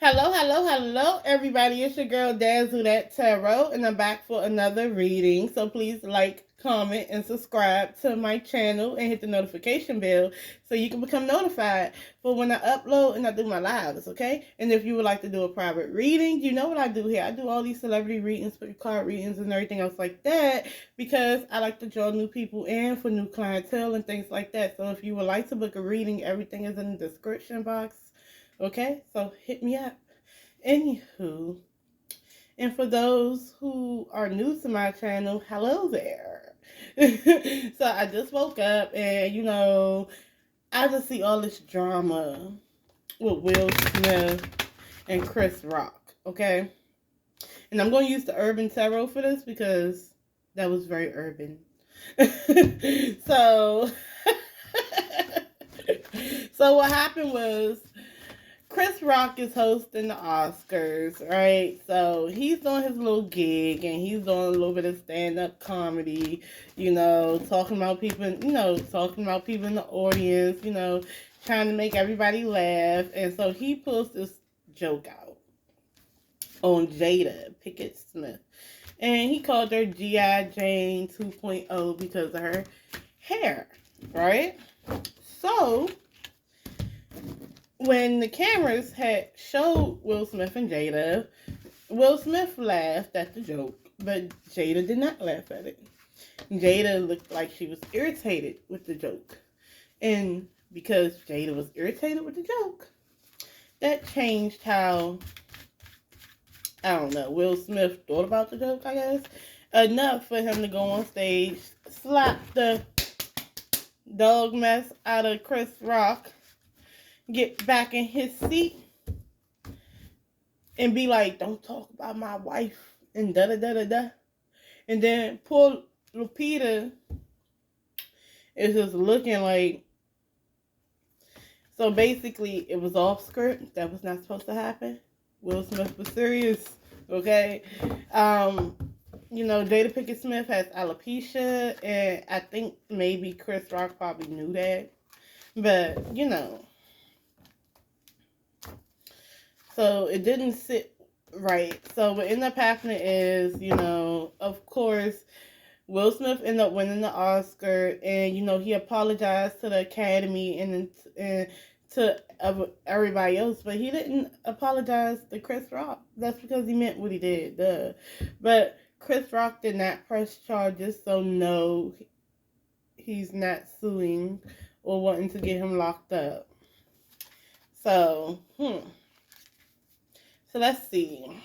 Hello, everybody. It's your girl Dazzle-that-tarot, and I'm back for another reading. So please like, comment, and subscribe to my channel and hit the notification bell so you can become notified for when I upload and I do my lives, okay? And if you would like to do a private reading, you know what I do here. I do all these celebrity readings, card readings, and everything else like that because I like to draw new people in for new clientele and things like that. So if you would like to book a reading, everything is in the description box. Okay, so hit me up. Anywho, and for those who are new to my channel, hello there. So I just woke up and, I just see all this drama with Will Smith and Chris Rock, okay? And I'm going to use the Urban Tarot for this because that was very urban. so, so what happened was Chris Rock is hosting the Oscars, right? So he's doing his little gig and he's doing a little bit of stand-up comedy, talking about people, talking about people in the audience, trying to make everybody laugh. And so he pulls this joke out on Jada Pinkett Smith. And he called her G.I. Jane 2.0 because of her hair, right? So when the cameras had showed Will Smith and Jada, Will Smith laughed at the joke, but Jada did not laugh at it. Jada looked like she was irritated with the joke. And because Jada was irritated with the joke, that changed how, Will Smith thought about the joke, I guess. Enough for him to go on stage, slap the dog mess out of Chris Rock, get back in his seat and be like, don't talk about my wife and da-da-da-da-da. And then poor Lupita is just looking like, so basically it was off script. That was not supposed to happen. Will Smith was serious, okay? Jada Pinkett Smith has alopecia, and I think maybe Chris Rock probably knew that. But, so it didn't sit right. So what ended up happening is, of course, Will Smith ended up winning the Oscar, and he apologized to the Academy and to everybody else, but he didn't apologize to Chris Rock. That's because he meant what he did, duh. But Chris Rock did not press charges, so no, he's not suing or wanting to get him locked up. So, So let's see.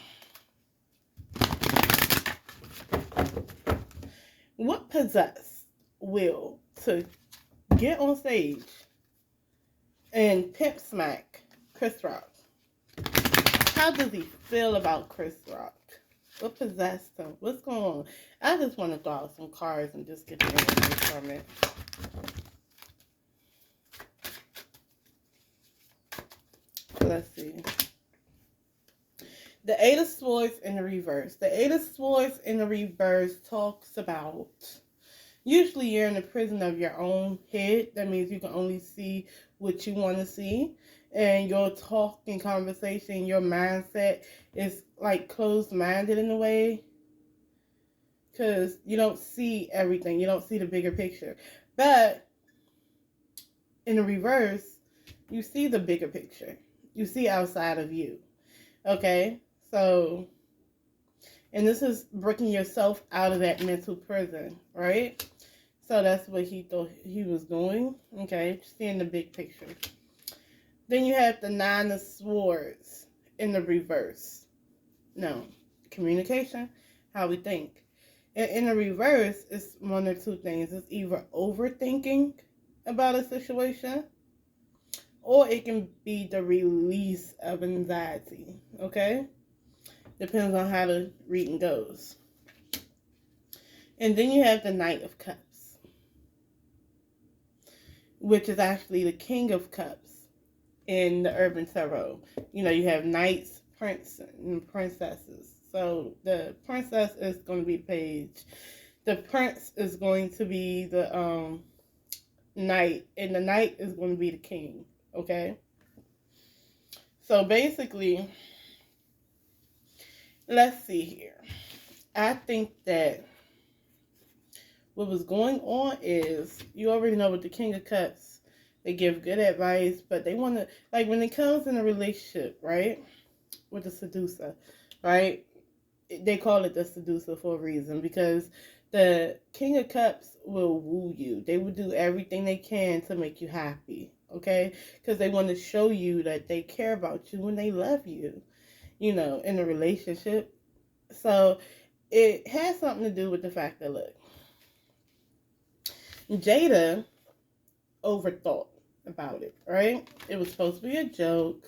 What possessed Will to get on stage and pimp smack Chris Rock? How does he feel about Chris Rock? What possessed him? What's going on? I just want to throw out some cards and just get the energy from it. So let's see. The Eight of Swords in the reverse. The Eight of Swords in the reverse talks about, usually you're in the prison of your own head. That means you can only see what you want to see. And your talk and conversation, your mindset is like closed-minded in a way. Because you don't see everything. You don't see the bigger picture. But in the reverse, you see the bigger picture. You see outside of you. Okay? So, and this is breaking yourself out of that mental prison, right? So that's what he thought he was doing, okay? Seeing the big picture. Then you have the Nine of Swords in the reverse. No, communication, how we think. And in the reverse, it's one or two things. It's either overthinking about a situation, or it can be the release of anxiety, okay? Depends on how the reading goes. And then you have the Knight of Cups, which is actually the King of Cups in the Urban Tarot. You have knights, prince, and princesses. So the princess is going to be the page. The prince is going to be the knight, and the knight is going to be the king, okay? So basically, let's see here. I think that what was going on is, you already know with the King of Cups, they give good advice, but they want to, like when it comes in a relationship, right, with the seducer, right, they call it the seducer for a reason, because the King of Cups will woo you. They will do everything they can to make you happy, okay, because they want to show you that they care about you and they love you, you know, in a relationship. So it has something to do with the fact that, look, Jada overthought about it, right? It was supposed to be a joke.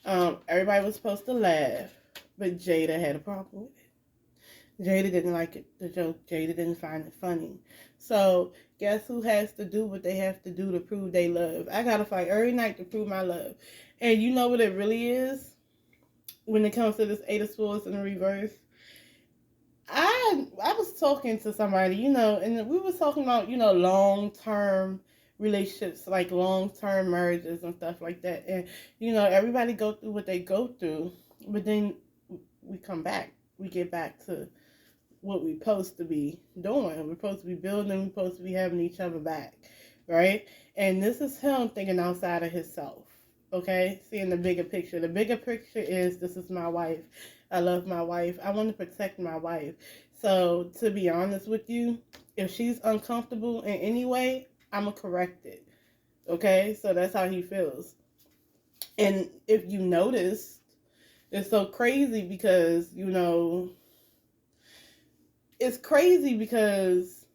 Everybody was supposed to laugh, but Jada had a problem with it. Jada didn't like it, the joke. Jada didn't find it funny. So guess who has to do what they have to do to prove they love? I gotta fight every night to prove my love. And you know what it really is when it comes to this Eight of Swords in the reverse? I was talking to somebody, you know, and we were talking about, you know, long-term relationships, like long-term marriages and stuff like that. And, you know, everybody go through what they go through, but then we come back. We get back to what we're supposed to be doing. We're supposed to be building. We're supposed to be having each other back, right? And this is him thinking outside of himself, okay? Seeing the bigger picture. The bigger picture is, this is my wife. I love my wife. I want to protect my wife. So, to be honest with you, if she's uncomfortable in any way, I'm going to correct it, okay? So, that's how he feels. And if you notice, it's so crazy because, you know, it's crazy because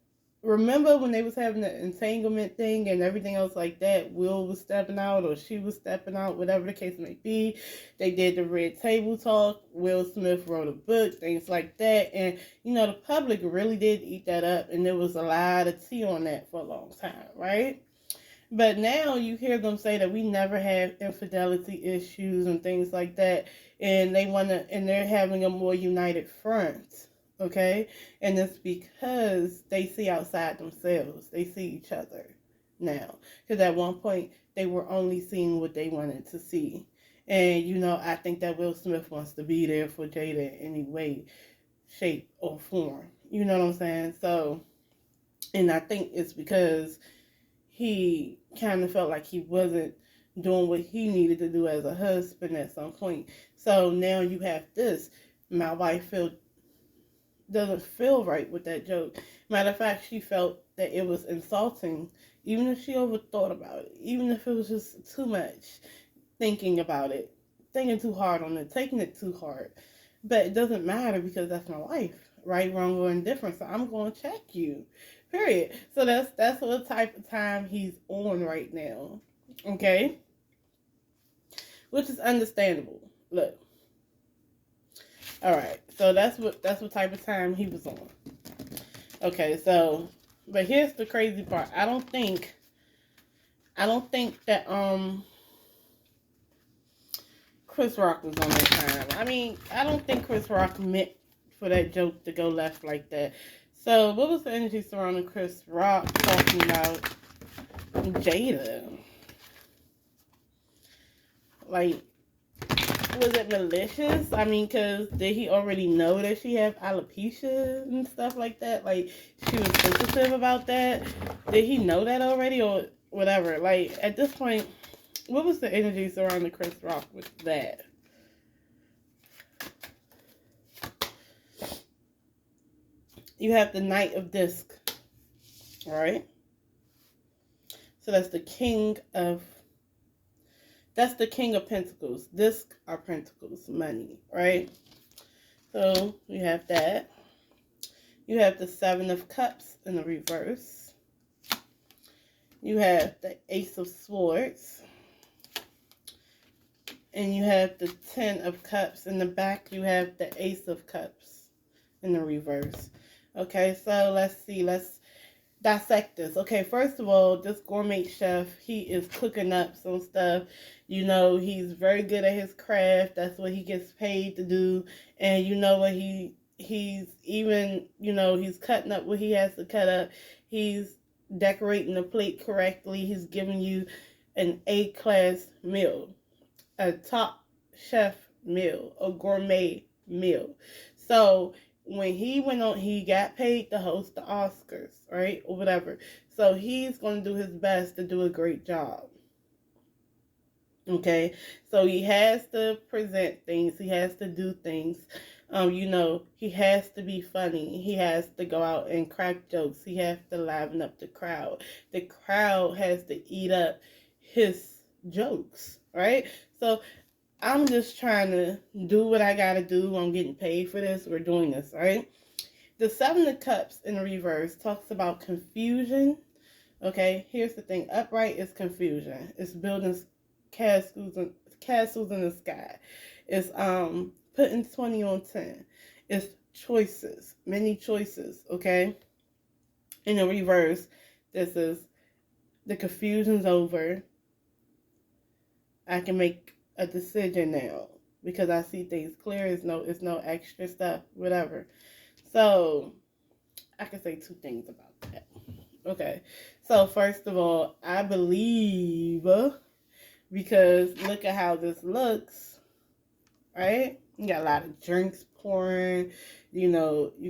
remember when they was having the entanglement thing and everything else like that, Will was stepping out or she was stepping out, whatever the case may be. They did the red table talk. Will Smith wrote a book, things like that. And, you know, the public really did eat that up, and there was a lot of tea on that for a long time, right? But now you hear them say that we never have infidelity issues and things like that, and they're having a more united front, okay? And it's because they see outside themselves. They see each other now. Because at one point, they were only seeing what they wanted to see. And, you know, I think that Will Smith wants to be there for Jada in any way, shape, or form. You know what I'm saying? So, and I think it's because he kind of felt like he wasn't doing what he needed to do as a husband at some point. So now you have this. My wife doesn't feel right with that joke. Matter of fact, she felt that it was insulting, even if she overthought about it, even if it was just too much thinking about it, thinking too hard on it, taking it too hard. But it doesn't matter because that's my wife. Right, wrong, or indifferent. So I'm going to check you. Period. So that's what type of time he's on right now. Okay? Which is understandable. Look. Alright. So that's what type of time he was on. Okay, so but here's the crazy part. I don't think that Chris Rock was on that time. I mean, I don't think Chris Rock meant for that joke to go left like that. So, what was the energy surrounding Chris Rock talking about Jada? Like, was it malicious? I mean, because did he already know that she had alopecia and stuff like that? Like, she was sensitive about that? Did he know that already or whatever? Like, at this point, what was the energy surrounding Chris Rock with that? You have the Knight of Disc, all right? So that's the King of Pentacles. Disc are Pentacles, money, right? So you have that. You have the Seven of Cups in the reverse. You have the Ace of Swords. And you have the Ten of Cups. In the back, you have the Ace of Cups in the reverse. Okay, so let's see. Let's dissect this. Okay, first of all, this gourmet chef, he is cooking up some stuff. You know, he's very good at his craft. That's what he gets paid to do. And you know what, he's even, you know, he's cutting up what he has to cut up. He's decorating the plate correctly. He's giving you an A-class meal. a top chef meal, a gourmet meal. So when he went on, he got paid to host the Oscars, right? Or whatever. So he's going to do his best to do a great job. Okay, so he has to present things, he has to do things. He has to be funny. He has to go out and crack jokes. He has to liven up the crowd. The crowd has to eat up his jokes, right? So I'm just trying to do what I gotta do. I'm getting paid for this. We're doing this, right? The Seven of Cups in reverse talks about confusion. Okay, here's the thing. Upright is confusion. It's building castles in the sky. It's putting 20 on 10. It's choices, many choices, okay? In the reverse, this is the confusion's over. I can make a decision now because I see things clear. It's no extra stuff, whatever. So I can say two things about that. Okay. So first of all, I believe, because look at how this looks, right? You got a lot of drinks pouring, you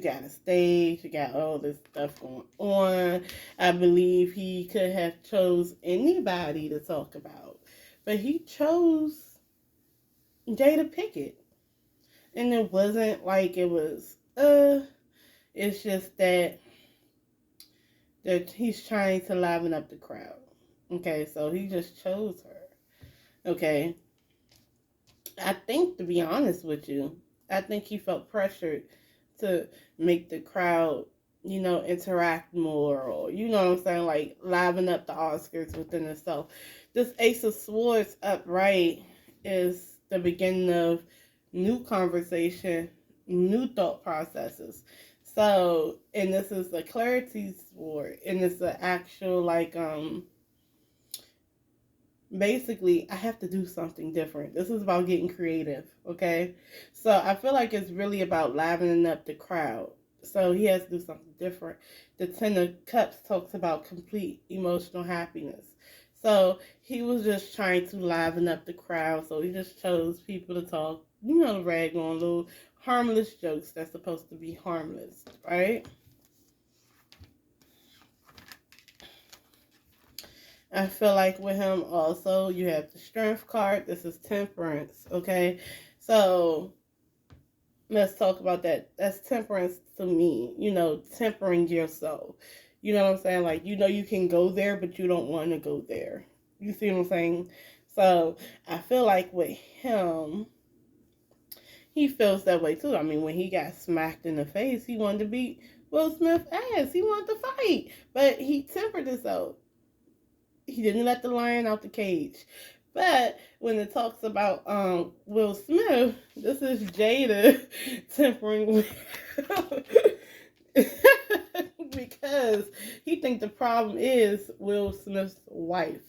got a stage, you got all this stuff going on. I believe he could have chose anybody to talk about, but he chose Jada Pickett. And it wasn't like it was, it's just that he's trying to liven up the crowd. Okay, so he just chose her. Okay. I think, to be honest with you, I think he felt pressured to make the crowd, interact more, or, what I'm saying, like, liven up the Oscars within itself. This Ace of Swords upright is the beginning of new conversation, new thought processes. So, and this is a clarity sword, and it's an actual, like, basically, I have to do something different. This is about getting creative, okay? So I feel like it's really about livening up the crowd. So he has to do something different. The Ten of Cups talks about complete emotional happiness. So he was just trying to liven up the crowd. So he just chose people to talk, rag on little harmless jokes that's supposed to be harmless, right? I feel like with him also, you have the Strength card. This is Temperance, okay? So let's talk about that. That's temperance to me, tempering yourself. You know what I'm saying? Like, you can go there, but you don't want to go there. You see what I'm saying? So I feel like with him, he feels that way too. I mean, when he got smacked in the face, he wanted to beat Will Smith's ass. He wanted to fight, but he tempered himself. He didn't let the lion out the cage. But when it talks about Will Smith, this is Jada tempering because he think the problem is Will Smith's wife.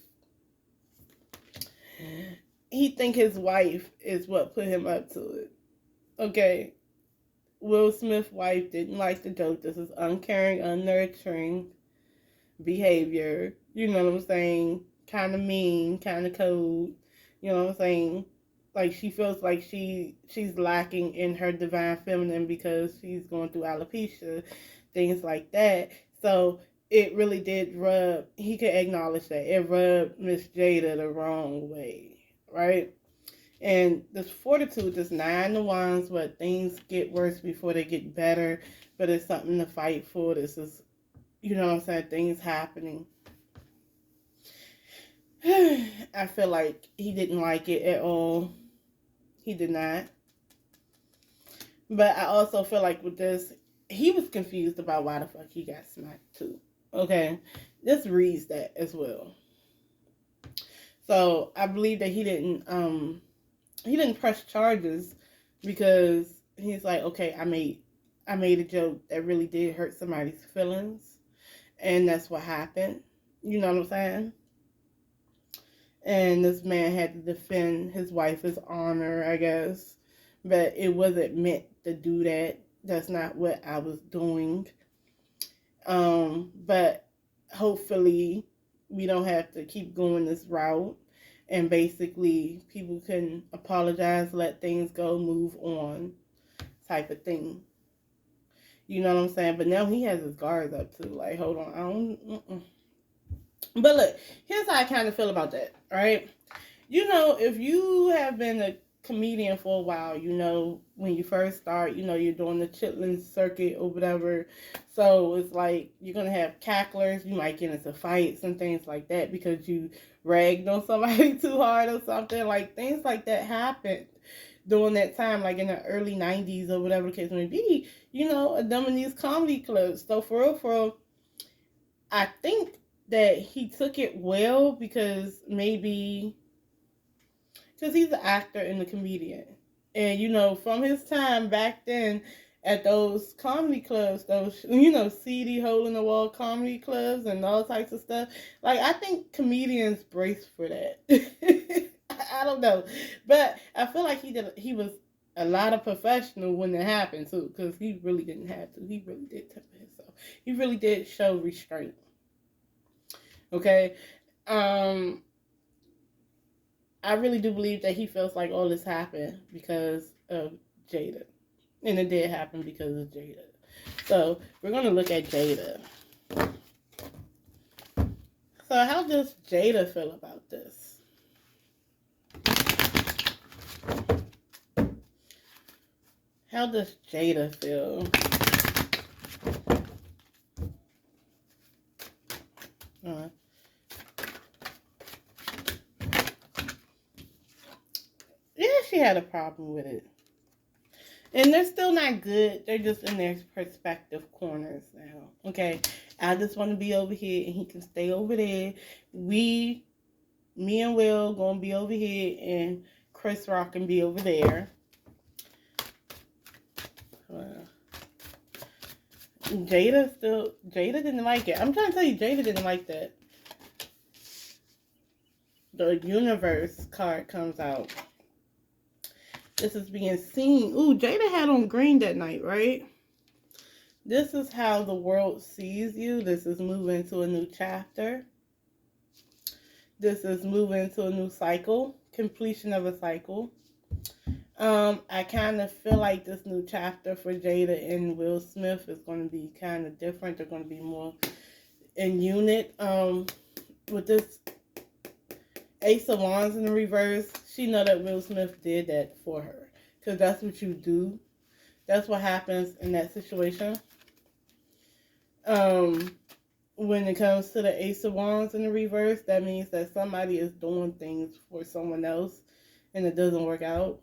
He think his wife is what put him up to it. Okay. Will Smith's wife didn't like the joke. This is uncaring, unnurturing behavior. You know what I'm saying? Kind of mean, kind of cold. You know what I'm saying? Like, she feels like she's lacking in her divine feminine because she's going through alopecia, things like that. So it really did rub, he could acknowledge that, it rubbed Miss Jada the wrong way, right? And this fortitude, this Nine of Wands, where things get worse before they get better, but it's something to fight for. This is, you know what I'm saying, things happening. I feel like he didn't like it at all. He did not. But I also feel like with this, he was confused about why the fuck he got smacked too. Okay, this reads that as well. So I believe that he didn't press charges because he's like, okay, I made a joke that really did hurt somebody's feelings, and that's what happened. You know what I'm saying? And this man had to defend his wife's honor, I guess. But it wasn't meant to do that. That's not what I was doing. But hopefully we don't have to keep going this route. and basically people can apologize, let things go, move on, type of thing. You know what I'm saying? But now he has his guards up too. Like, hold on, I don't. But look, here's how I kind of feel about that. Right? You know, if you have been a comedian for a while, you know, when you first start, you know, you're doing the chitlin circuit or whatever. So it's like you're going to have cacklers. You might get into fights and things like that because you ragged on somebody too hard or something. Like, things like that happened during that time, like in the early 90s or whatever the case may be, you know, them in these comedy clubs. So for real, I think that he took it well because maybe because he's an actor and a comedian. And, you know, from his time back then at those comedy clubs, those, you know, seedy, hole in the wall comedy clubs and all types of stuff, like, I think comedians brace for that. I don't know. But I feel like he was a lot of professional when it happened, too, because he really didn't have to. He really did temper himself. He really did show restraint. Okay? I really do believe that he feels like all this happened because of Jada. And it did happen because of Jada. So we're going to look at Jada. So how does Jada feel about this? How does Jada feel? Yeah, she had a problem with it. And they're still not good. They're just in their perspective corners now. Okay, I just want to be over here and he can stay over there. Me and Will gonna be over here and Chris Rock can be over there. Jada didn't like it. I'm trying to tell you, Jada didn't like that. The universe card comes out. This is being seen. Ooh, Jada had on green that night, right? This is how the world sees you. This is moving to a new chapter. This is moving to a new cycle. Completion of a cycle. I kind of feel like this new chapter for Jada and Will Smith is going to be kind of different. They're going to be more in unit. With this Ace of Wands in the reverse, she know that Will Smith did that for her. Because that's what you do. That's what happens in that situation. When it comes to the Ace of Wands in the reverse, that means that somebody is doing things for someone else and it doesn't work out.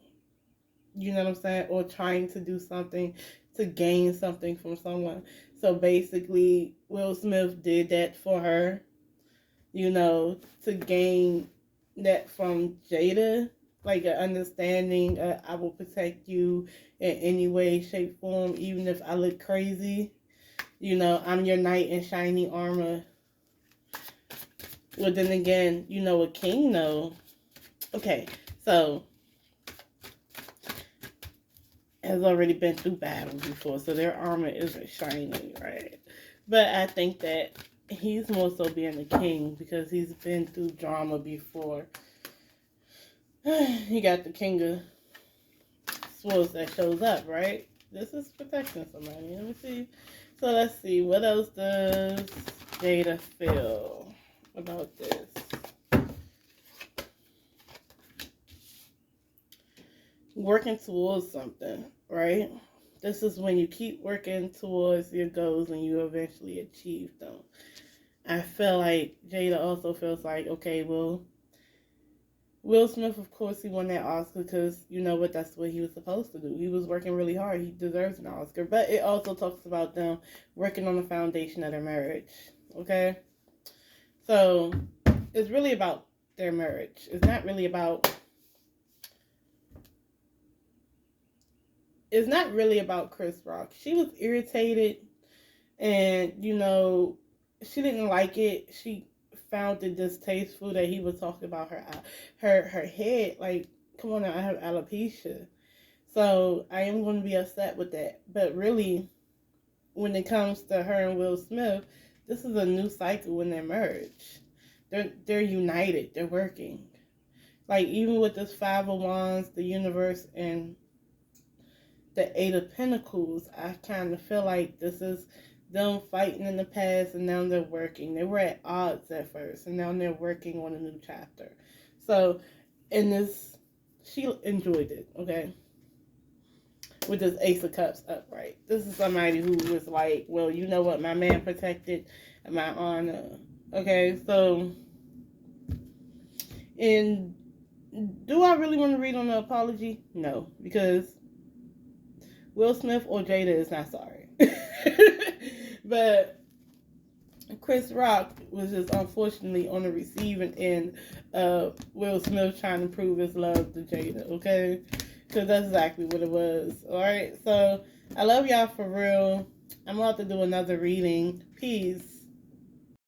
You know what I'm saying? Or trying to do something to gain something from someone. So basically, Will Smith did that for her, you know, to gain that from Jada. Like an understanding, I will protect you in any way, shape, form, even if I look crazy. You know, I'm your knight in shiny armor. But then again, you know, a king, though. Okay, so has already been through battle before, so their armor isn't shiny, right? But I think that he's more so being a king because he's been through drama before. He got the king of swords that shows up, right? This is protecting somebody. Let me see. So let's see. What else does Jada feel about this? Working towards something, right? This is when you keep working towards your goals and you eventually achieve them. I feel like Jada also feels like, okay, well, Will Smith, of course, he won that Oscar because, you know what, that's what he was supposed to do. He was working really hard. He deserves an Oscar. But it also talks about them working on the foundation of their marriage, okay? So it's really about their marriage. It's not really about Chris Rock. She was irritated and, you know, she didn't like it. She found it distasteful that he was talking about her head. Like, come on now, I have alopecia. So I am going to be upset with that. But really, when it comes to her and Will Smith, this is a new cycle in their marriage. They're united. They're working. Like, even with this Five of Wands, the universe, and the Eight of Pentacles, I kind of feel like this is them fighting in the past, and now they're working. They were at odds at first, and now they're working on a new chapter. So, in this, she enjoyed it, okay? With this Ace of Cups upright. This is somebody who was like, well, you know what? My man protected my honor. Okay, so, and do I really want to read on the apology? No, because Will Smith or Jada is not sorry. But Chris Rock was just unfortunately on the receiving end of Will Smith trying to prove his love to Jada, okay? Because that's exactly what it was. Alright, so I love y'all for real. I'm about to do another reading. Peace.